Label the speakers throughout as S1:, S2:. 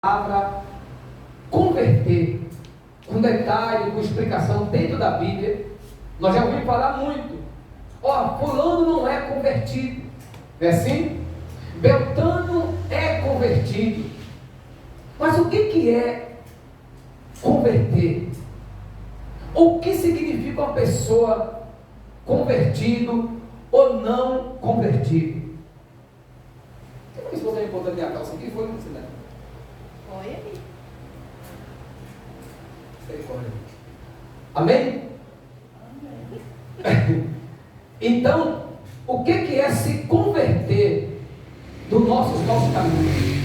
S1: palavra converter, com detalhe, com explicação dentro da Bíblia. Nós já ouvimos falar muito. Ó, fulano não é convertido, não é assim? Beltrano é convertido. Mas o que é converter? O que significa uma pessoa convertido ou não convertido? Tem uma esposa importante minha calça aqui, foi você, né?
S2: Foi aí.
S1: Amém? Amém. Então, o que é se converter dos nossos caminhos?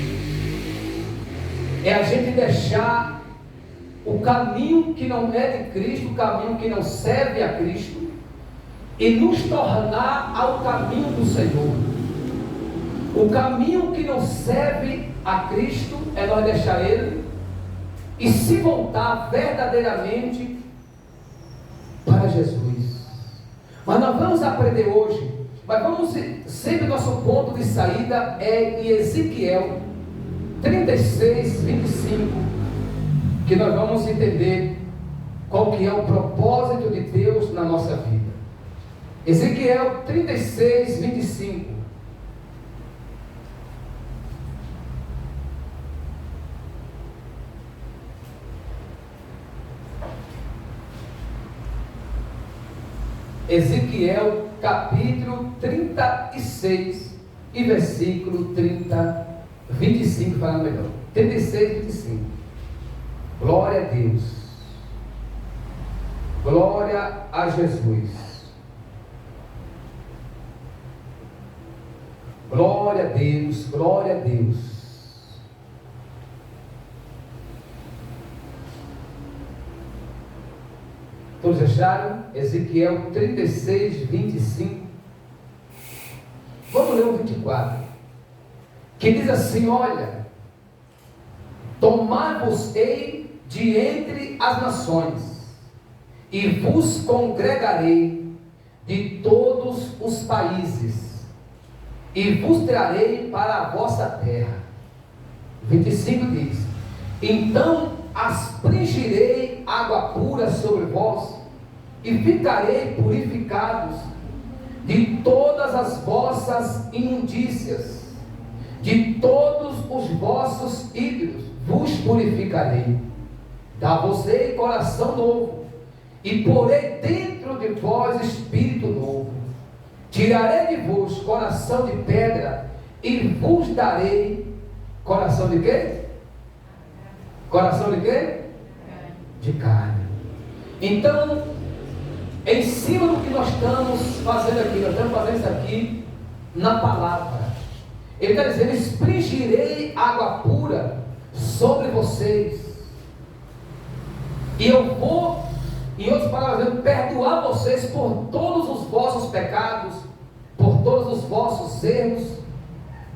S1: É a gente deixar o caminho que não é de Cristo, o caminho que não serve a Cristo, e nos tornar ao caminho do Senhor. O caminho que não serve a Cristo é nós deixar Ele e se voltar verdadeiramente para Jesus. Mas nós vamos aprender hoje, mas vamos sempre nosso ponto de saída é em Ezequiel 36, 25, que nós vamos entender qual que é o propósito de Deus na nossa vida. Ezequiel 36, 25. Ezequiel capítulo 36 e versículo 25, falando melhor, 36, 25. Glória a Deus, glória a Jesus, glória a Deus, glória a Deus. Todos acharam? Ezequiel 36, 25. Vamos ler o 24. Que diz assim: olha, tomar-vos-ei de entre as nações, e vos congregarei de todos os países, e vos trarei para a vossa terra. 25 diz: então aspergirei água pura sobre vós, e ficarei purificados de todas as vossas imundícias, de todos os vossos ídolos vos purificarei. Dar-vos-ei coração novo, e porei dentro de vós espírito novo. Tirarei de vos coração de pedra, e vos darei coração de quê? Coração de quê? De carne. Então, em cima do que nós estamos fazendo aqui, nós estamos fazendo isso aqui na palavra. Ele está dizendo: expingirei água pura sobre vocês, e eu vou, em outras palavras, perdoar vocês por todos os vossos pecados, por todos os vossos erros.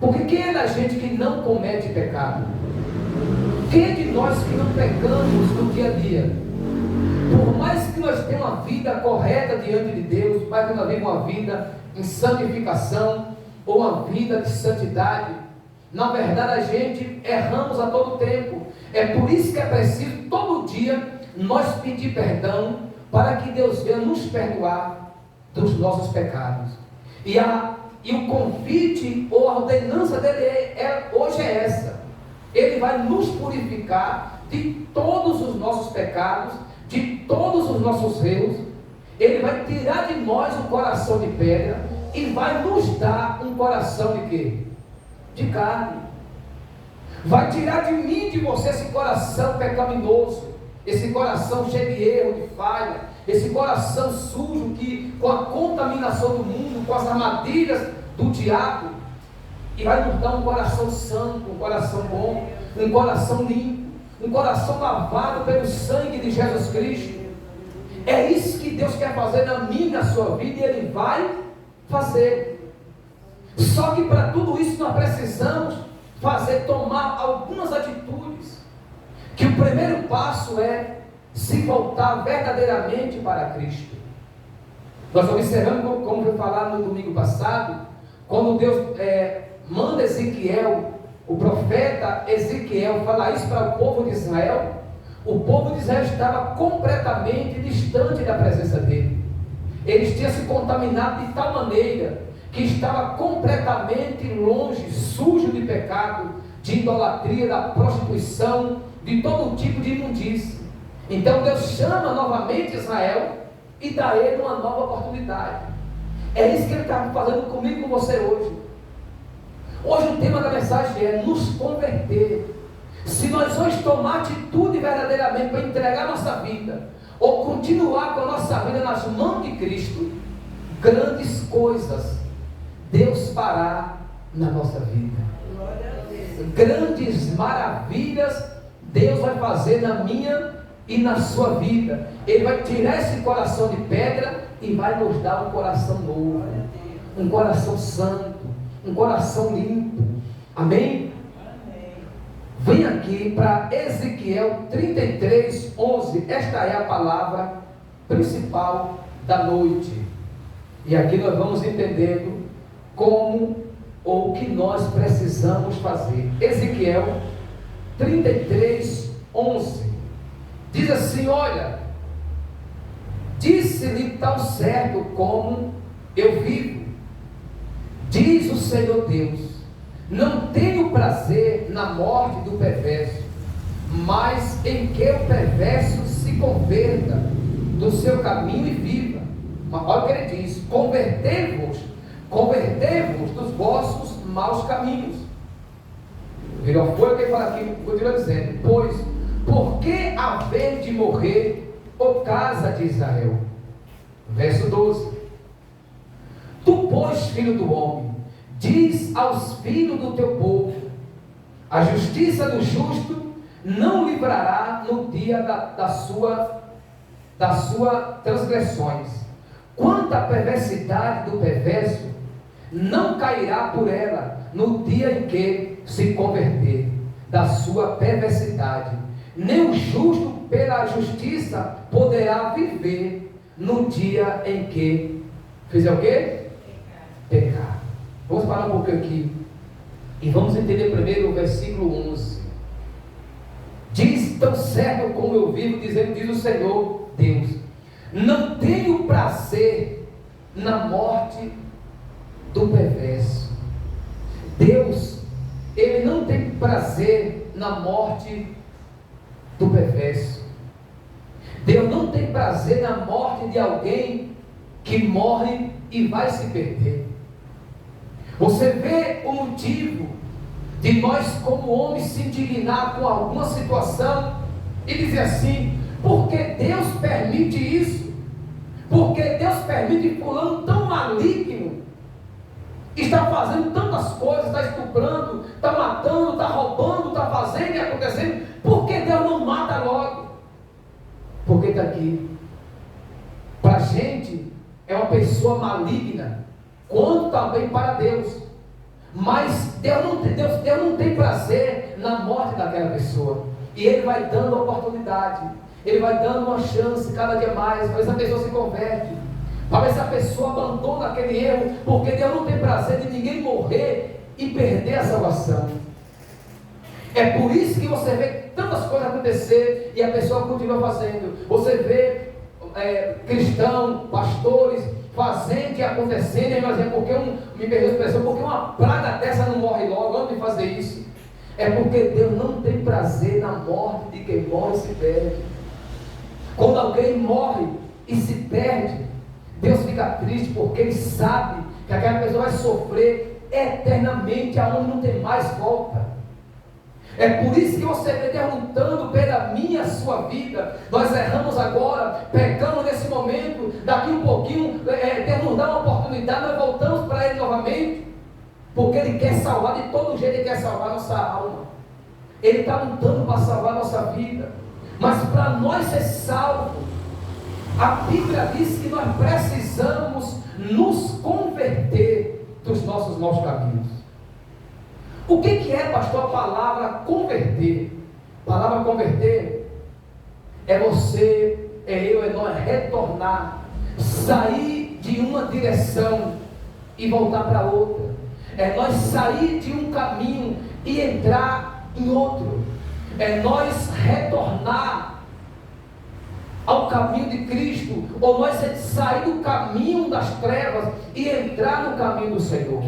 S1: Porque quem é da gente que não comete pecado? Quem é de nós que não pecamos no dia a dia? Por mais que nós tenhamos uma vida correta diante de Deus, mais que nós vivamos uma vida em santificação, ou uma vida de santidade, na verdade a gente erramos a todo tempo. É por isso que é preciso todo dia nós pedir perdão, para que Deus venha nos perdoar dos nossos pecados. E o convite ou a ordenança dele hoje é essa: ele vai nos purificar de todos os nossos pecados, de todos os nossos erros. Ele vai tirar de nós um coração de pedra e vai nos dar um coração de quê? De carne. Vai tirar de mim e de você esse coração pecaminoso, esse coração cheio de erro, de falha, esse coração sujo que, com a contaminação do mundo, com as armadilhas do diabo, e vai nos dar um coração santo, um coração bom, um coração limpo, um coração lavado pelo sangue de Jesus Cristo. É isso que Deus quer fazer na minha e na sua vida, e Ele vai fazer. Só que para tudo isso nós precisamos tomar algumas atitudes. Que o primeiro passo é se voltar verdadeiramente para Cristo. Nós observamos, como foi falado no domingo passado, quando Deus manda Ezequiel o profeta Ezequiel fala isso para o povo de Israel, o povo de Israel estava completamente distante da presença dele. Eles tinham se contaminado de tal maneira que estava completamente longe, sujo de pecado, de idolatria, da prostituição, de todo tipo de imundície. Então Deus chama novamente Israel e dá a ele uma nova oportunidade. É isso que Ele está fazendo comigo e com você hoje. Hoje o tema da mensagem é nos converter. Se nós vamos tomar atitude verdadeiramente para entregar nossa vida, ou continuar com a nossa vida nas mãos de Cristo, grandes coisas Deus fará na nossa vida. Grandes maravilhas Deus vai fazer na minha e na sua vida. Ele vai tirar esse coração de pedra e vai nos dar um coração novo, um coração santo, um coração limpo. Amém? Vem aqui para Ezequiel 33, 11. Esta é a palavra principal da noite. E aqui nós vamos entendendo como ou o que nós precisamos fazer. Ezequiel 33, 11. Diz assim: olha, disse-lhe tão certo como eu vivo, diz o Senhor Deus, não tenho prazer na morte do perverso, mas em que o perverso se converta do seu caminho e viva. Mas olha o que ele diz: convertei-vos dos vossos maus caminhos. Virou folha que ele fala aqui, continua dizendo: pois, por que haver de morrer, ó casa de Israel? Verso 12: tu, pois, filho do homem, diz aos filhos do teu povo: a justiça do justo não livrará no dia das suas transgressões, quanto à perversidade do perverso, não cairá por ela no dia em que se converter da sua perversidade, nem o justo pela justiça poderá viver no dia em que fizer o quê? Pecar. Vamos parar um pouquinho aqui e vamos entender primeiro o versículo 11. Diz tão certo como eu vivo, dizendo, diz o Senhor Deus, não tenho prazer na morte do perverso. Deus, Ele não tem prazer na morte do perverso. Deus não tem prazer na morte de alguém que morre e vai se perder. Você vê o motivo de nós como homens se indignar com alguma situação e dizer assim: porque Deus permite isso? Porque Deus permite fulano tão maligno, está fazendo tantas coisas, está estuprando, está matando, está roubando, está fazendo e acontecendo? Por que Deus não mata logo? Porque está aqui. Para a gente é uma pessoa maligna, quanto também para Deus. Mas Deus não tem prazer na morte daquela pessoa. E Ele vai dando oportunidade, Ele vai dando uma chance cada dia mais, para ver se a pessoa se converte, para ver se a pessoa abandona aquele erro, porque Deus não tem prazer de ninguém morrer e perder a salvação. É por isso que você vê tantas coisas acontecer e a pessoa continua fazendo. Você vê cristãos, pastores fazendo e acontecendo, e mas porque me perdoa a expressão, porque uma praga dessa não morre logo antes de fazer isso. É porque Deus não tem prazer na morte de quem morre e se perde. Quando alguém morre e se perde, Deus fica triste, porque Ele sabe que aquela pessoa vai sofrer eternamente, aonde não tem mais volta. É por isso que você vê Deus lutando pela minha, sua vida. Nós erramos agora, pecamos nesse momento, daqui um pouquinho, Deus nos dá uma oportunidade, nós voltamos para Ele novamente, porque Ele quer salvar de todo jeito, Ele quer salvar a nossa alma. Ele está lutando para salvar a nossa vida. Mas para nós ser salvos, a Bíblia diz que nós precisamos nos converter dos nossos maus caminhos. O que é, pastor, a palavra converter? A palavra converter é você, é eu, é nós retornar, sair de uma direção e voltar para outra. É nós sair de um caminho e entrar em outro. É nós retornar ao caminho de Cristo, ou nós sair do caminho das trevas e entrar no caminho do Senhor.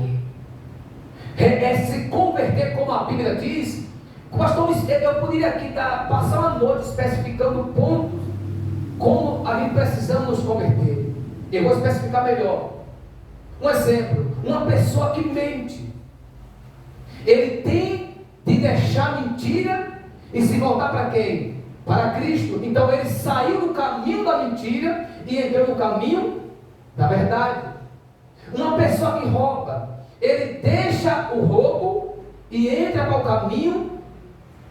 S1: É se converter, como a Bíblia diz. Pastor, eu poderia aqui passar uma noite especificando pontos como a gente precisamos nos converter. Eu vou especificar melhor. Um exemplo: uma pessoa que mente, ele tem de deixar a mentira e se voltar para quem? Para Cristo. Então ele saiu do caminho da mentira e entrou no caminho da verdade. Uma pessoa que rouba, ele deixa o roubo e entra para o caminho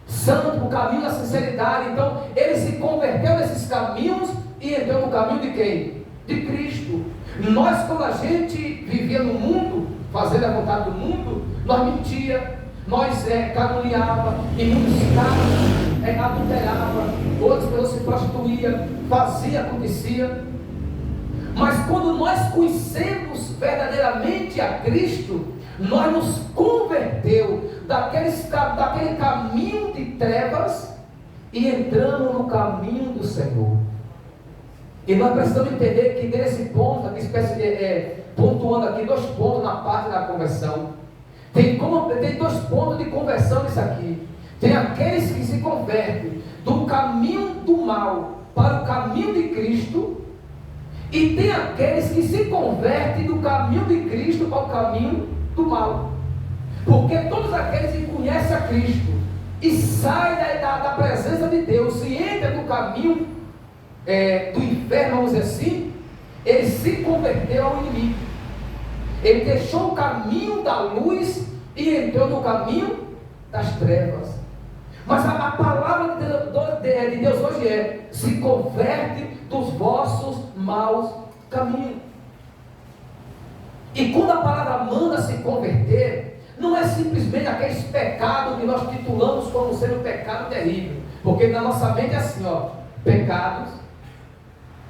S1: santo, o caminho da sinceridade. Então ele se converteu nesses caminhos e entrou no caminho de quem? De Cristo. Nós, quando a gente vivia no mundo, fazendo a vontade do mundo, nós mentia, nós caluniava, em muitos casos adulterava, outras pessoas se prostituía, fazia, acontecia. Mas quando nós conhecemos verdadeiramente a Cristo, nós nos converteu daquele caminho de trevas e entramos no caminho do Senhor. E nós precisamos entender que nesse ponto, aqui, pontuando aqui 2 pontos na parte da conversão. Tem 2 pontos de conversão nisso aqui. Tem aqueles que se convertem do caminho do mal para o caminho de Cristo, e tem aqueles que se convertem do caminho de Cristo para o caminho do mal. Porque todos aqueles que conhecem a Cristo e saem da presença de Deus e entram no caminho do inferno, vamos dizer assim, ele se converteu ao inimigo. Ele deixou o caminho da luz e entrou no caminho das trevas. Mas a palavra de Deus hoje é: se converte dos vossos maus caminhos. E quando a palavra manda se converter, não é simplesmente aqueles pecados que nós titulamos como sendo um pecado terrível. Porque na nossa mente é assim, pecados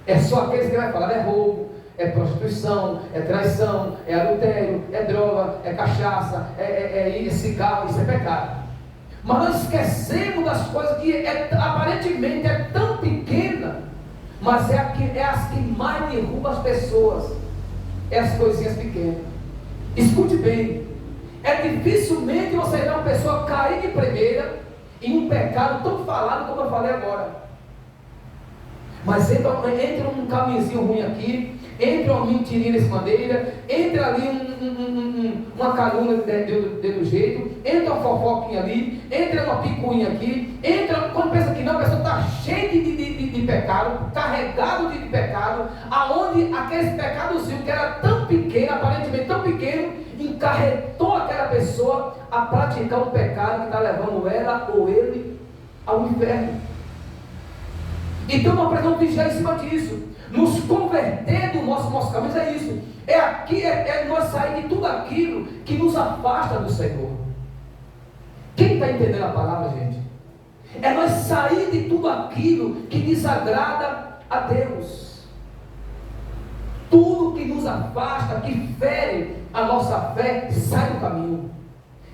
S1: é só aqueles que vai falar: é roubo, é prostituição, é traição, é adultério, é droga, é cachaça, é cigarro, isso é pecado. Mas nós esquecemos das coisas que aparentemente é tão pequena, mas é as que mais derrubam as pessoas. É as coisinhas pequenas. Escute bem: é dificilmente você ver uma pessoa cair de primeira em um pecado tão falado como eu falei agora. Mas entra um caminhozinho ruim aqui, entra uma mentirinha nesse maneira, entra ali uma calúnia do jeito, entra uma fofoquinha ali, entra uma picuinha aqui, quando pensa que não, a pessoa está cheia de pecado, carregado de pecado, aonde aquele pecadozinho que era tão pequeno, aparentemente tão pequeno, encarretou aquela pessoa a praticar um pecado que está levando ela ou ele ao inferno. Então nós precisamos vigiar em cima disso. Nos converter do nosso caminho é isso. É nós sair de tudo aquilo que nos afasta do Senhor. Quem está entendendo a palavra, gente? É nós sair de tudo aquilo que desagrada a Deus. Tudo que nos afasta, que fere a nossa fé, sai do caminho.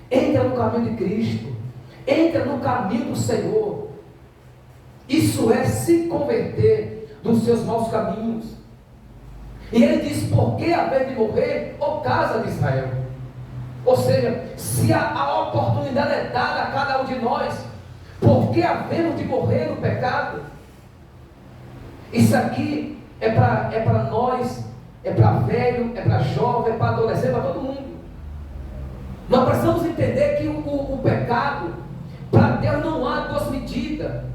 S1: Entra no caminho de Cristo. Entra no caminho do Senhor. Isso é se converter dos seus maus caminhos. E ele diz: por que haver de morrer, ó casa de Israel? Ou seja, se a oportunidade é dada a cada um de nós, por que havemos de morrer no pecado? Isso aqui é para nós, é para velho, é para jovem, é para adolescente, é para todo mundo. Nós precisamos entender que o pecado, para Deus não há 2 medidas.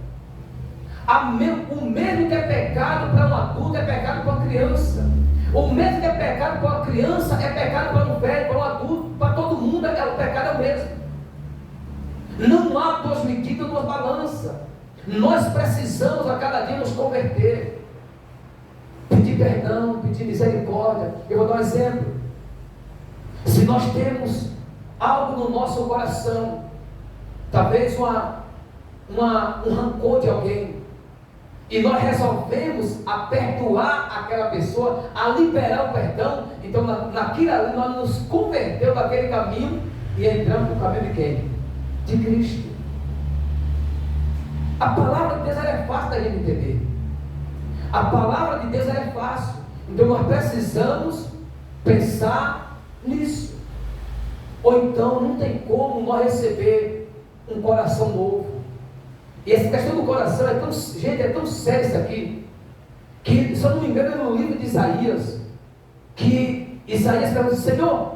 S1: O mesmo que é pecado para um adulto é pecado para uma criança. O mesmo que é pecado para uma criança é pecado para um velho, para um adulto, para todo mundo. O pecado é o mesmo. Não há 2 medidas, 2 balanças. Nós precisamos a cada dia nos converter, pedir perdão, pedir misericórdia. Eu vou dar um exemplo. Se nós temos algo no nosso coração, talvez um rancor de alguém, e nós resolvemos a perdoar aquela pessoa, a liberar o perdão, então naquilo ali nós nos convertemos daquele caminho e entramos no caminho de quem? de Cristo. A palavra de Deus ela é fácil da gente entender. A palavra de Deus ela é fácil. Então nós precisamos pensar nisso. Ou então não tem como nós receber um coração novo. E essa questão do coração é tão, gente, é tão sério isso aqui, que, se eu não me engano, é no livro de Isaías, que Isaías pergunta: Senhor,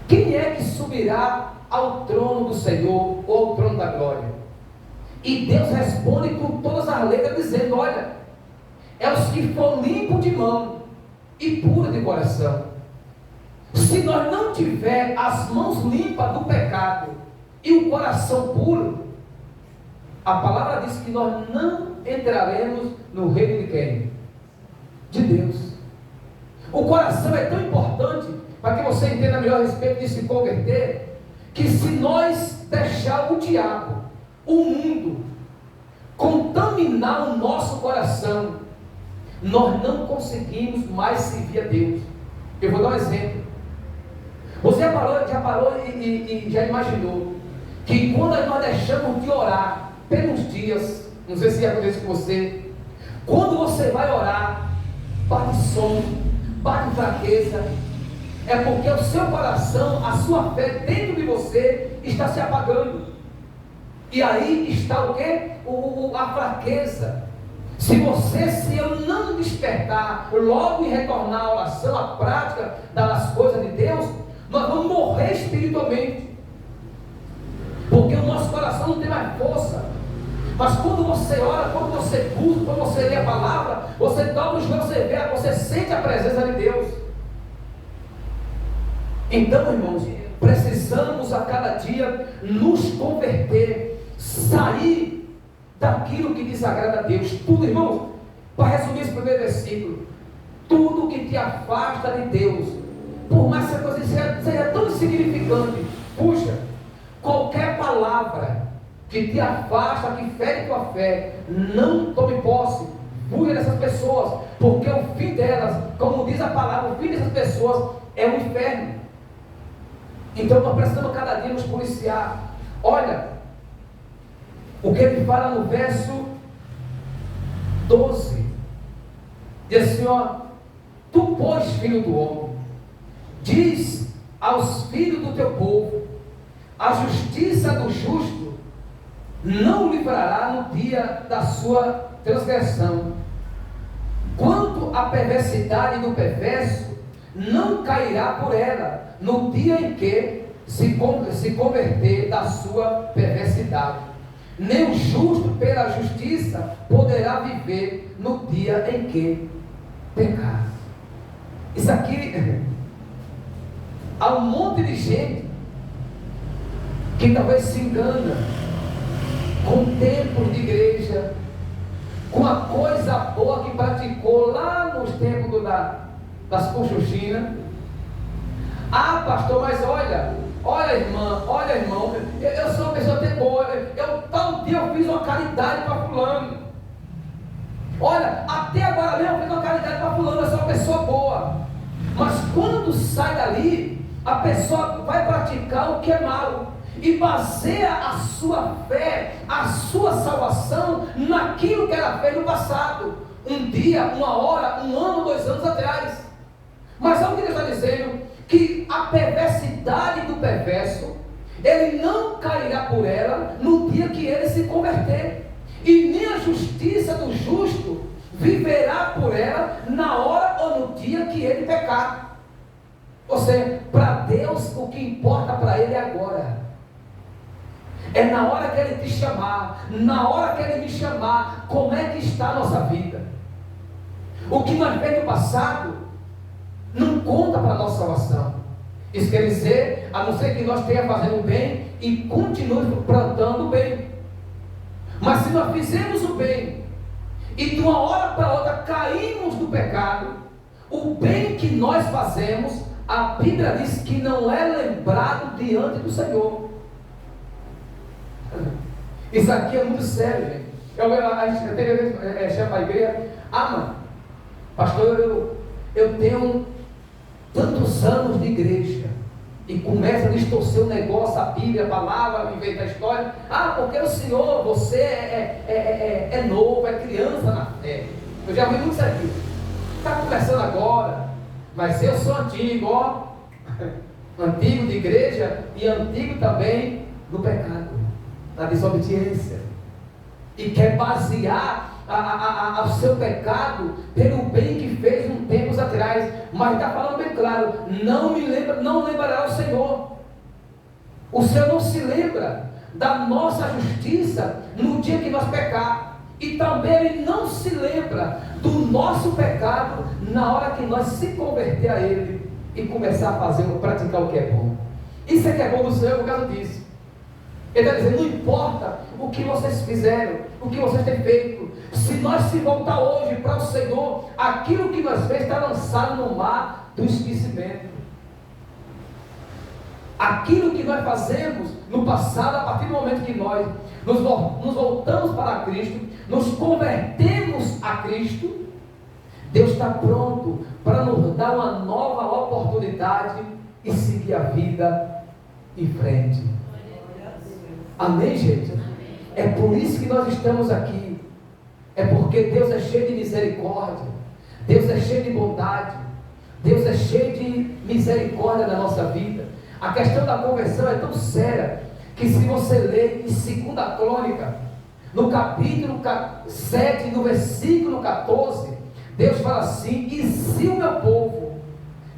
S1: quem é que subirá ao trono do Senhor, ou ao trono da glória? E Deus responde com todas as letras, dizendo: olha, é os que foram limpos de mão e puros de coração. Se nós não tiver as mãos limpas do pecado e o coração puro, a palavra diz que nós não entraremos no reino de quem? De Deus. O coração é tão importante, para que você entenda melhor a respeito de se converter, que se nós deixar o diabo, o mundo, contaminar o nosso coração, nós não conseguimos mais servir a Deus. Eu vou dar um exemplo. Você já parou e já imaginou que quando nós deixamos de orar pelos dias, não sei se acontece com você, quando você vai orar, bate sono, bate fraqueza, é porque o seu coração, a sua fé dentro de você está se apagando. E aí está o quê? A fraqueza. Se eu não despertar logo e retornar à oração, à prática das coisas de Deus, nós vamos morrer espiritualmente, porque o nosso coração não tem mais força. Mas quando você ora, quando você busca, quando você lê a palavra, você dobra os joelhos, você sente a presença de Deus. Então, irmãos, precisamos a cada dia nos converter, sair daquilo que desagrada a Deus. Tudo, irmãos, para resumir esse primeiro versículo, tudo que te afasta de Deus, por mais que essa coisa seja tão insignificante, puxa, qualquer palavra que te afasta, que fere tua fé, não tome posse, fuja dessas pessoas, porque o fim delas, como diz a palavra, o fim dessas pessoas é o inferno. Então nós precisamos cada dia nos policiar. Olha o que ele fala no verso 12, diz assim: ó, tu, pois, filho do homem, diz aos filhos do teu povo, a justiça do justo não o livrará no dia da sua transgressão, quanto à perversidade do perverso, não cairá por ela no dia em que se converter da sua perversidade, nem o justo pela justiça poderá viver no dia em que pecar. Isso aqui, há um monte de gente que talvez se engana com o tempo de igreja, com a coisa boa que praticou lá nos tempos das Conchuchinas. Ah, pastor, mas olha irmã, olha irmão, eu sou uma pessoa até boa, tal dia eu fiz uma caridade para fulano, olha, até agora mesmo eu fiz uma caridade para fulano, eu sou uma pessoa boa. Mas quando sai dali, a pessoa vai praticar o que é mal, e baseia a sua fé, a sua salvação naquilo que ela fez no passado, um dia, uma hora, um ano, 2 anos atrás. Mas olha o que ele está dizendo, que a perversidade do perverso, ele não cairá por ela no dia que ele se converter, e nem a justiça do justo viverá por ela na hora ou no dia que ele pecar. Ou seja, para Deus o que importa para ele é agora. É na hora que ele te chamar, na hora que ele me chamar, como é que está a nossa vida. O que nós fizemos no passado não conta para a nossa salvação. Isso quer dizer, a não ser que nós tenha fazendo bem e continue plantando bem. Mas se nós fizemos o bem e de uma hora para outra caímos no pecado, o bem que nós fazemos, a Bíblia diz que não é lembrado diante do Senhor. Isso aqui é muito sério, gente. A gente chama a igreja, mano, pastor, eu tenho tantos anos de igreja, e começa a distorcer o negócio, a Bíblia, a palavra, inventar a história. Ah, porque o Senhor, você é novo, é criança na fé. Eu já vi muito isso aqui. Está começando agora, mas eu sou antigo, ó. Antigo de igreja e antigo também no pecado, na desobediência. E quer basear o seu pecado pelo bem que fez um tempos atrás. Mas está falando bem claro, não lembrará o Senhor. O Senhor não se lembra da nossa justiça no dia que nós pecar. E também Ele não se lembra do nosso pecado na hora que nós se converter a Ele e começar a praticar o que é bom. Isso é que é bom do Senhor por causa disso. Ele está dizendo, não importa o que vocês fizeram, o que vocês têm feito, se nós se voltar hoje para o Senhor, aquilo que nós fez está lançado no mar do esquecimento. Aquilo que nós fazemos no passado, a partir do momento que nós nos voltamos para Cristo, nos convertemos a Cristo, Deus está pronto para nos dar uma nova oportunidade e seguir a vida em frente. Amém, gente? É por isso que nós estamos aqui. É porque Deus é cheio de misericórdia. Deus é cheio de bondade. Deus é cheio de misericórdia na nossa vida. A questão da conversão é tão séria que se você ler em 2 Crônica, no capítulo 7, no versículo 14, Deus fala assim: e se o meu povo,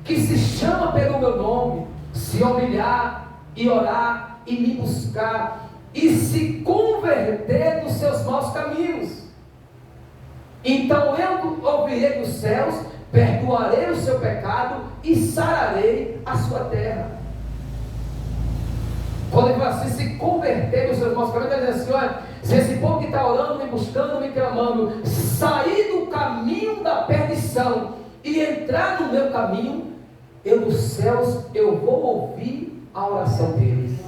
S1: que se chama pelo meu nome, se humilhar e orar e me buscar e se converter dos seus maus caminhos, então eu ouvirei dos céus, perdoarei o seu pecado e sararei a sua terra. Quando ele fala assim, se converter dos seus maus caminhos, ele diz assim: olha, se esse povo que está orando, me buscando, me clamando, sair do caminho da perdição e entrar no meu caminho, eu dos céus, eu vou ouvir a oração deles.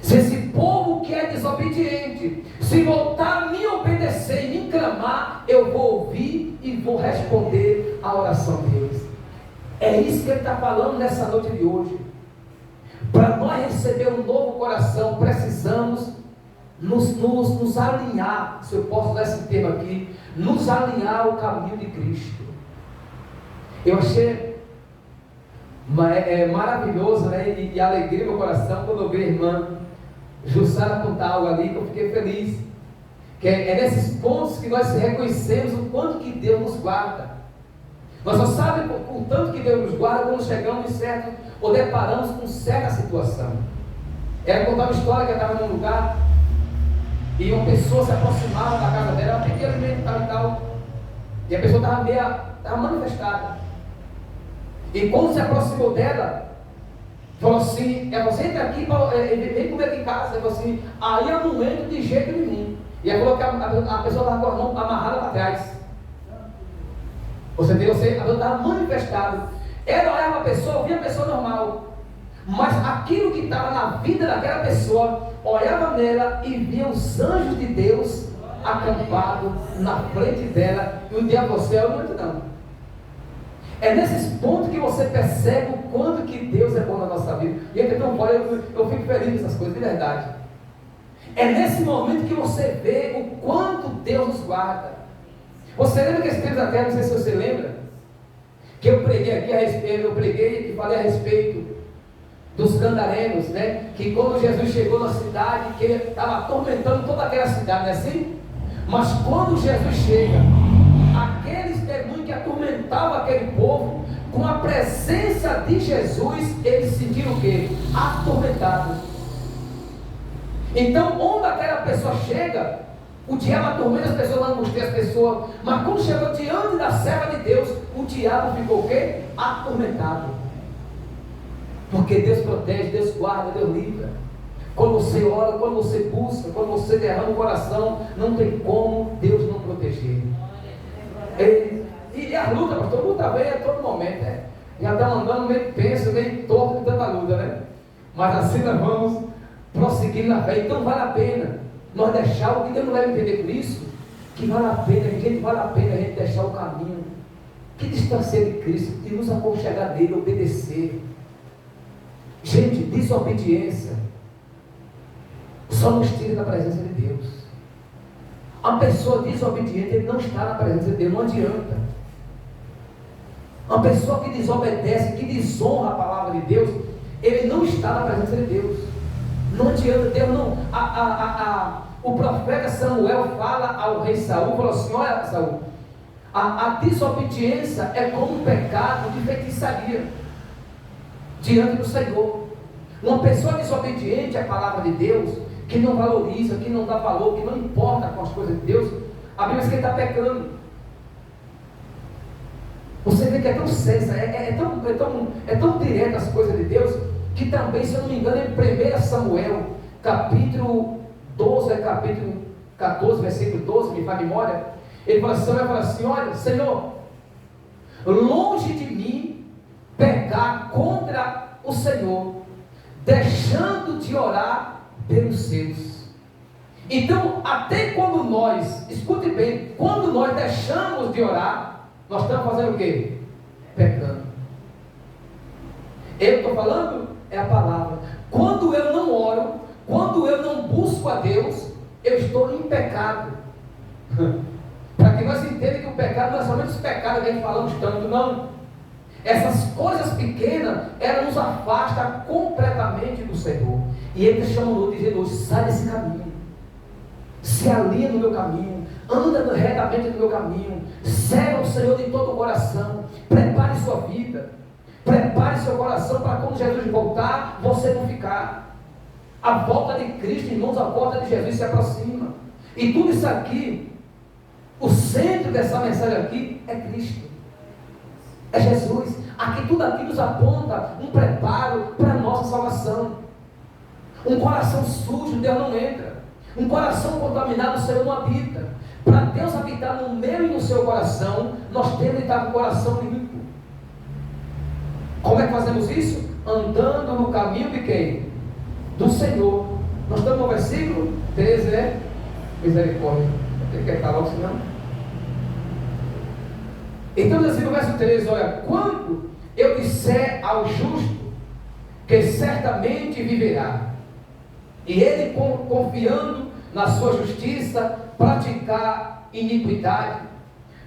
S1: Se esse povo que é desobediente, se voltar a me obedecer e me clamar, eu vou ouvir e vou responder a oração deles. É isso que ele está falando nessa noite de hoje. Para nós receber um novo coração, precisamos nos alinhar, se eu posso dar esse termo aqui, nos alinhar ao caminho de Cristo. Eu achei maravilhoso, né, e alegria no meu coração quando eu vi a irmã Jussara contar algo ali, que eu fiquei feliz. Que é nesses pontos que nós reconhecemos o quanto que Deus nos guarda. Nós só sabemos o tanto que Deus nos guarda quando chegamos em certo, ou deparamos com certa situação. Ela contar uma história que ela estava num lugar e uma pessoa se aproximava da casa dela, ela pedia alimento e tal, e a pessoa estava manifestada. E quando se aproximou dela, falou assim: você entra aqui, vem comer aqui em casa. Ele falou assim: aí eu não entro de jeito nenhum. E ela falou que a pessoa estava com a mão amarrada para trás. Você entendeu? A pessoa estava manifestada. Ela olhava a pessoa, via a pessoa normal, mas aquilo que estava na vida daquela pessoa, olhava nela e via os anjos de Deus acampados na frente dela. E um dia você, eu não entro não. É nesses pontos que você percebe o quanto que Deus é bom na nossa vida. E então, eu fico feliz nessas coisas, de verdade. É nesse momento que você vê o quanto Deus nos guarda. Você lembra que esse tempo da terra, não sei se você lembra, que eu preguei aqui a respeito, e falei a respeito dos gadarenos, né? Que quando Jesus chegou na cidade, que ele estava atormentando toda aquela cidade, não é assim? Mas quando Jesus chega, aqueles demônios que atormentavam aquele povo, com a presença de Jesus, eles sentiram o quê? Atormentados. Então, onde aquela pessoa chega, o diabo atormenta as pessoas, angustia as pessoas, mas quando chegou diante da serva de Deus, o diabo ficou o quê? Atormentado. Porque Deus protege, Deus guarda, Deus livra. Quando você ora, quando você busca, quando você derrama o coração, não tem como Deus não proteger. E a luta, pastor, luta vem a todo momento, né? Já está andando meio tenso, meio torto de tanta luta, né? Mas assim nós vamos prosseguir na fé. Então vale a pena nós deixar, o que Deus não deve entender com isso, que vale a pena, a gente deixar o caminho que distancia de Cristo e nos aconchegar nele, obedecer. Gente, desobediência só nos tira da presença de Deus. A pessoa desobediente, ele não está na presença de Deus, não adianta. Uma pessoa que desobedece, que desonra a palavra de Deus, ele não está na presença de Deus. Não adianta, Deus não. O profeta Samuel fala ao rei Saul, falou assim: olha, Saul, a desobediência é como um pecado de feitiçaria diante do Senhor. Uma pessoa desobediente à palavra de Deus, que não valoriza, que não dá valor, que não importa com as coisas de Deus, a Bíblia diz que ele está pecando. Você vê que é tão sério, é tão direto as coisas de Deus, que também, se eu não me engano, em 1 Samuel, capítulo 12, capítulo 14, versículo 12, me faz memória, ele fala assim: olha, Senhor, longe de mim pecar contra o Senhor, deixando de orar pelos seus. Então, até quando nós, escute bem, quando nós deixamos de orar, nós estamos fazendo o quê? Pecando. Eu estou falando? É a palavra. Quando eu não oro, quando eu não busco a Deus, eu estou em pecado. Para que nós entendamos que o pecado não é somente os pecados que a gente falamos tanto, não. Essas coisas pequenas, elas nos afastam completamente do Senhor. E Ele te chamou dizendo: sai desse caminho, se alinha no meu caminho, anda retamente no meu caminho, serve o Senhor de todo o coração, prepare sua vida, prepare seu coração para quando Jesus voltar, você não ficar. A volta de Cristo, irmãos, a volta de Jesus se aproxima. E tudo isso aqui, o centro dessa mensagem aqui é Cristo, é Jesus. Aqui tudo aqui nos aponta um preparo para a nossa salvação. Um coração sujo, Deus não entra. Um coração contaminado, o Senhor não habita. Para Deus habitar no meu e no seu coração, nós temos que estar com o coração limpo. Como é que fazemos isso? Andando no caminho de quem? Do Senhor. Nós estamos no versículo 13, né? Misericórdia. Ele quer falar, senão. Então, assim, no verso 13, olha: quando eu disser ao justo que certamente viverá, e ele, confiando na sua justiça, praticar iniquidade,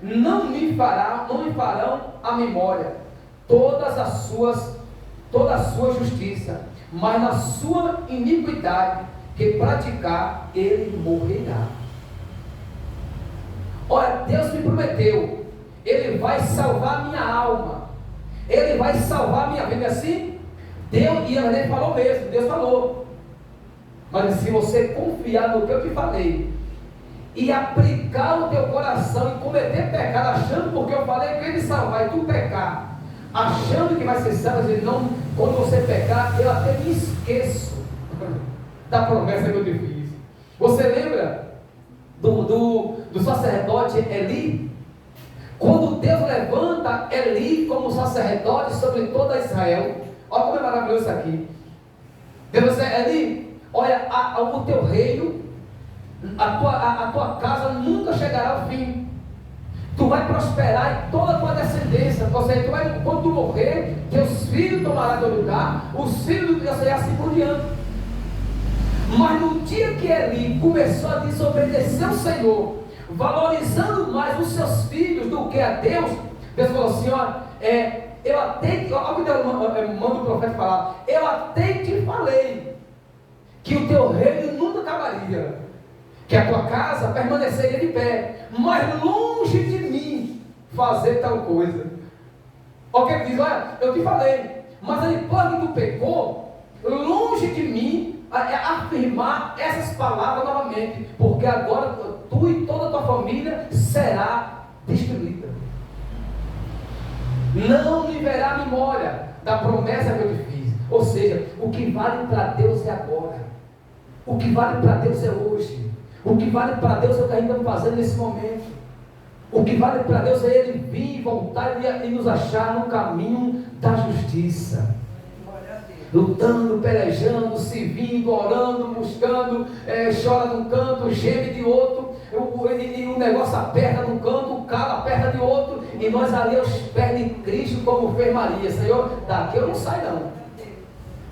S1: não me farão a memória toda a sua justiça, mas na sua iniquidade que praticar, ele morrerá. Olha, Deus me prometeu, Ele vai salvar a minha alma, Ele vai salvar a minha vida. Assim, Deus, e Ele falou mesmo, Deus falou. Mas se você confiar no que eu te falei, e aplicar o teu coração e cometer pecado, achando porque eu falei que Ele salvar e tu pecar, achando que vai ser salvo, ele não, quando você pecar, eu até me esqueço da promessa que eu te fiz. Você lembra do sacerdote Eli? Quando Deus levanta Eli como sacerdote sobre toda Israel, olha como é maravilhoso isso aqui. Deus diz: Eli, olha, o teu reino, a tua casa nunca chegará ao fim. Tu vai prosperar em toda a tua descendência. Quando tu morrer, teus filhos tomarão teu lugar, os filhos do teu, e assim por diante. Mas no dia que Eli começou a desobedecer o Senhor, valorizando mais os seus filhos do que a Deus, Deus falou assim: olha, eu até, olha o que Deus manda o profeta falar, eu até te falei que o teu reino nunca acabaria, que a tua casa permaneceria de pé, mas longe de mim fazer tal coisa. Olha o que ele diz: olha, eu te falei, mas depois que tu pecou, longe de mim afirmar essas palavras novamente, porque agora tu e toda a tua família será destruída. Não me verá memória da promessa que eu te fiz. Ou seja, o que vale para Deus é agora, o que vale para Deus é hoje, o que vale para Deus é o que a gente está fazendo nesse momento. O que vale para Deus é Ele vir, voltar e nos achar no caminho da justiça, lutando, pelejando, servindo, orando, buscando, chora de um canto, geme de outro, o negócio aperta de um canto, o calo aperta de outro, e nós ali aos pés de Cristo, como fez Maria: Senhor, daqui eu não saio não,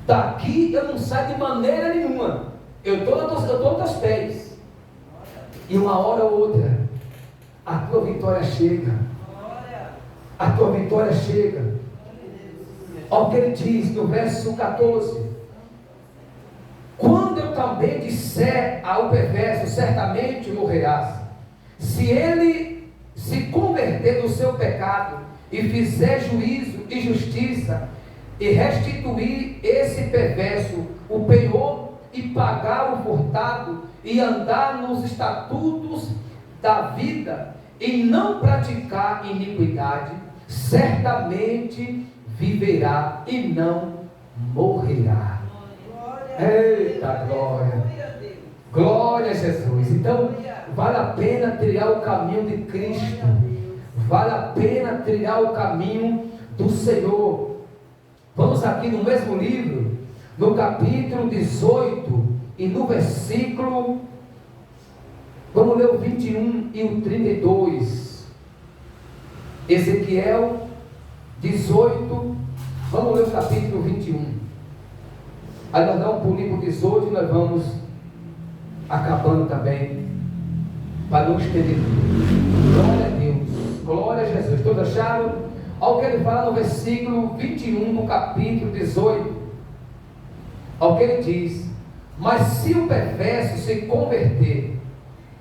S1: Daqui eu não saio de maneira nenhuma. Eu estou aos teus pés. E uma hora ou outra, a tua vitória chega. A tua vitória chega. Olha o que ele diz no verso 14. Quando eu também disser ao perverso, certamente morrerás. Se ele se converter do seu pecado e fizer juízo e justiça, e restituir esse perverso o penhor, e pagar o furtado, e andar nos estatutos da vida, e não praticar iniquidade, certamente viverá e não morrerá. Eita glória! Glória a Jesus. Então vale a pena trilhar o caminho de Cristo, vale a pena trilhar o caminho do Senhor. Vamos aqui no mesmo livro, no capítulo 18 e no versículo, vamos ler o 21 e o 32. Ezequiel 18, vamos ler o capítulo 21. Aí nós damos um pulinho para o 18 e nós vamos acabando também, para não estender tudo. Glória a Deus, glória a Jesus. Todos acharam? Olha o que ele fala no versículo 21 do capítulo 18. Olha o que ele diz: mas se o perverso se converter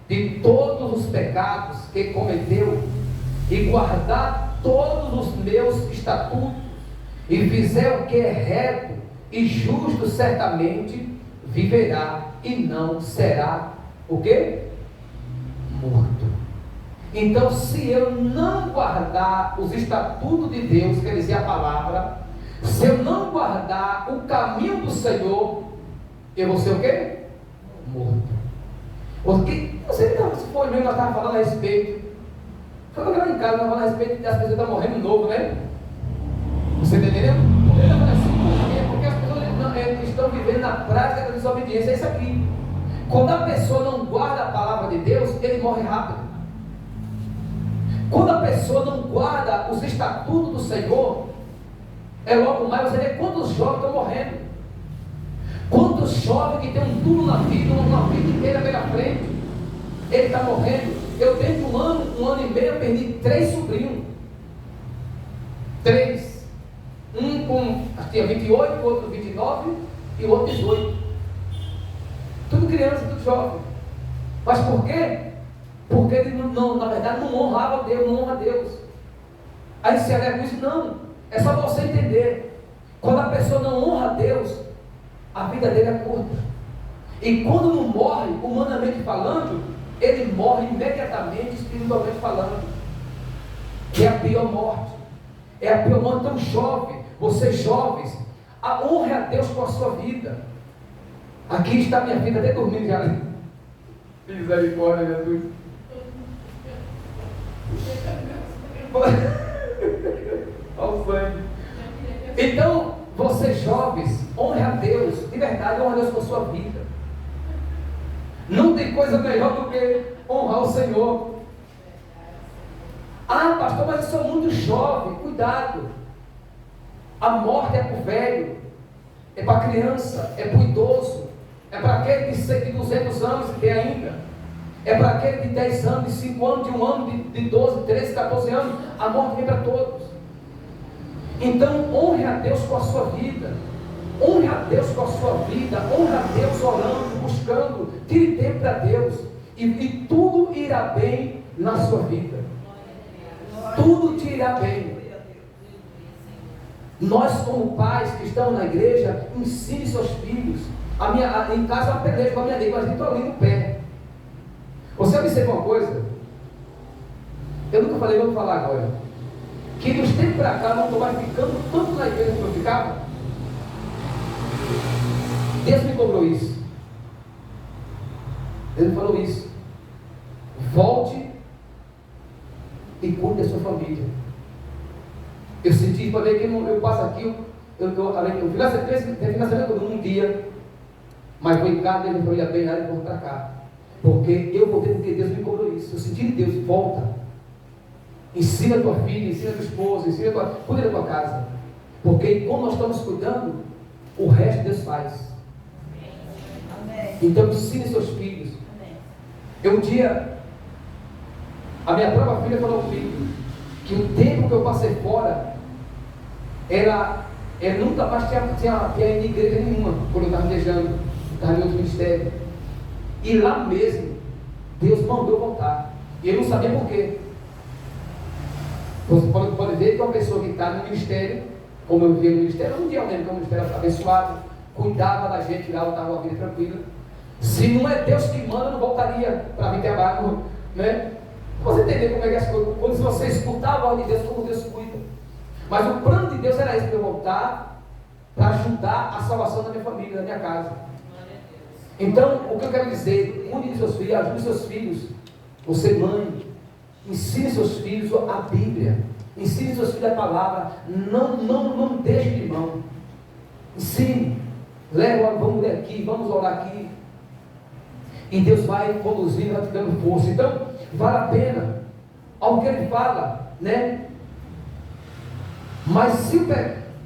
S1: de todos os pecados que cometeu, e guardar todos os meus estatutos, e fizer o que é reto e justo, certamente viverá e não será o quê? Morto. Então, se eu não guardar os estatutos de Deus, quer dizer a palavra, se eu não guardar o caminho do Senhor, eu vou ser o quê? Morto. Porque, não sei se foi mesmo, nós estávamos falando a respeito, foi lá em casa, nós falamos a respeito das pessoas que estão morrendo novo, né? Você entendeu? Porque as pessoas estão vivendo na prática da desobediência. É isso aqui. Quando a pessoa não guarda a palavra de Deus, ele morre rápido. Quando a pessoa não guarda os estatutos do Senhor, é logo mais você vê quantos jovens estão morrendo. Quantos jovens que têm um tudo na vida, uma vida inteira pela frente, ele está morrendo. Eu dentro de um ano e meio, eu perdi 3 sobrinhos. 3. Um com, acho que tinha 28, o outro 29 e o outro 18. Tudo criança, tudo jovem. Mas por quê? Porque ele não, na verdade, não honrava Deus, não honra Deus. Aí se alega isso, não. É só você entender. Quando a pessoa não honra Deus, a vida dele é curta. E quando não morre, humanamente falando, ele morre imediatamente, espiritualmente falando. Que é a pior morte. É a pior morte. Então, jovem, vocês jovens, honre a Deus com a sua vida. Aqui está minha vida, até dormindo já. Misericórdia, Jesus. Olha o sangue. Então, vocês jovens, honre a Deus, de verdade, honre a Deus com a sua vida. Não tem coisa melhor do que honrar o Senhor. Ah, pastor, mas eu sou muito jovem. Cuidado. A morte é para o velho, é para a criança, é para o idoso, é para aquele de 200 anos que tem ainda, é para aquele de 10 anos, de 5 anos, de 1 ano, de 12, 13, 14 anos. A morte vem para todos. Então, honre a Deus com a sua vida. Honre a Deus com a sua vida. Honre a Deus orando, buscando. Tire tempo para Deus. E tudo irá bem na sua vida. Tudo te irá bem. Nós, como pais que estamos na igreja, ensine seus filhos. Em casa eu aprendi com a minha língua, mas eu estou ali no pé. Você observa uma coisa? Eu nunca falei, vou falar agora. Que nos tempos para cá, não estou mais ficando tanto na igreja como eu ficava. Deus me cobrou isso. Deus me falou isso. Volte e cuide da sua família. Eu senti, falei que eu passo aqui, eu financiamento um dia, mas vou em casa, Deus me família bem, nada e vou para cá. Porque eu voltei porque Deus me cobrou isso. Eu senti de Deus, volta. Ensina a tua filha, ensina a tua esposa, cuida da tua casa. Porque quando nós estamos cuidando, o resto Deus faz. Então ensine seus filhos. Um dia, a minha própria filha falou comigo que o tempo que eu passei fora, ela nunca mais tinha ido em igreja nenhuma, quando eu estava viajando, estava em outro ministério. E lá mesmo, Deus mandou voltar. E eu não sabia por quê. Você pode ver que uma pessoa que está no ministério, como eu via no ministério, um dia eu lembro que o ministério era abençoado, cuidava da gente lá, eu estava uma vida tranquila. Se não é Deus que manda, eu não voltaria para vir trabalhar, né? Você entender como é que as coisas, quando você escutar a voz de Deus, como Deus cuida. Mas o plano de Deus era esse, para eu voltar, para ajudar a salvação da minha família, da minha casa. Então, o que eu quero dizer, cuide de seus filhos, ajude seus filhos. Você, mãe, ensine seus filhos a Bíblia, ensine seus filhos a palavra, não deixe de mão. Ensine, vamos ler aqui, vamos orar aqui. E Deus vai conduzindo, vai te dando força. Então, vale a pena. Ao que ele fala, né? Mas se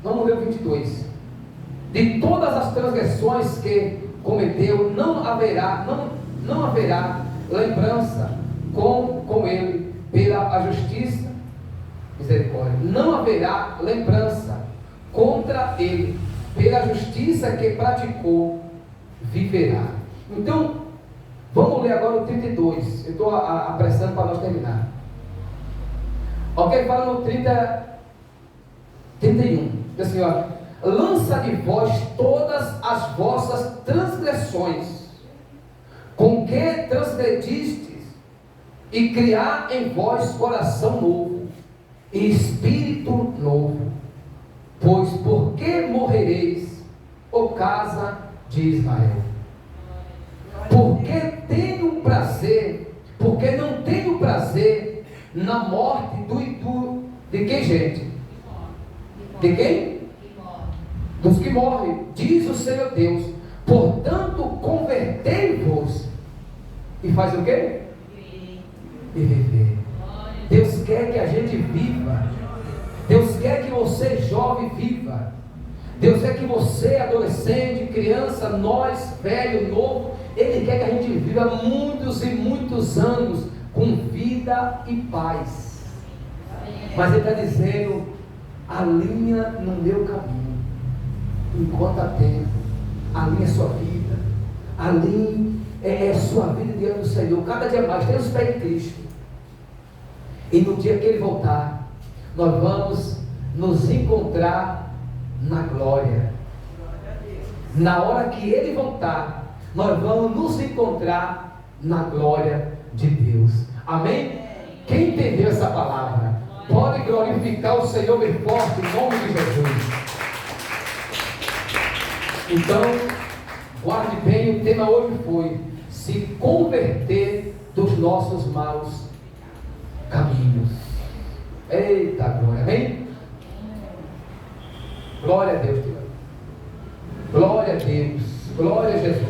S1: vamos ler o 22. De todas as transgressões que cometeu, não haverá lembrança com ele pela a justiça, misericórdia. Não haverá lembrança contra ele pela justiça que praticou, viverá. Então, vamos ler agora o 32. Eu estou apressando para nós terminar. Ok, fala no 31. Diz assim, ó: lança de vós todas as vossas transgressões, com que transgredistes, e criar em vós coração novo, e espírito novo. Pois por que morrereis, ó casa de Israel? Porque não tenho prazer na morte de quem, gente? De quem? Dos que morrem, diz o Senhor Deus. Portanto, convertei-vos. E faz o quê? E viver. Deus quer que a gente viva. Deus quer que você, jovem, viva. Deus quer que você, adolescente, criança, nós, velho, novo, Ele quer que a gente viva muitos e muitos anos com vida e paz. Mas Ele está dizendo: alinha no meu caminho, enquanto há tempo. Alinha sua vida, alinhe sua vida diante do Senhor. Cada dia mais, tenha os pés em Cristo. E no dia que Ele voltar, nós vamos nos encontrar na glória. Na hora que Ele voltar, nós vamos nos encontrar na glória de Deus. Amém? Quem entendeu essa palavra, pode glorificar o Senhor bem forte, em nome de Jesus. Então, guarde bem, o tema hoje foi: se converter dos nossos maus caminhos. Eita glória, amém? Glória a Deus, Deus. Glória a Deus, glória a Jesus.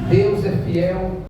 S1: Deus é fiel.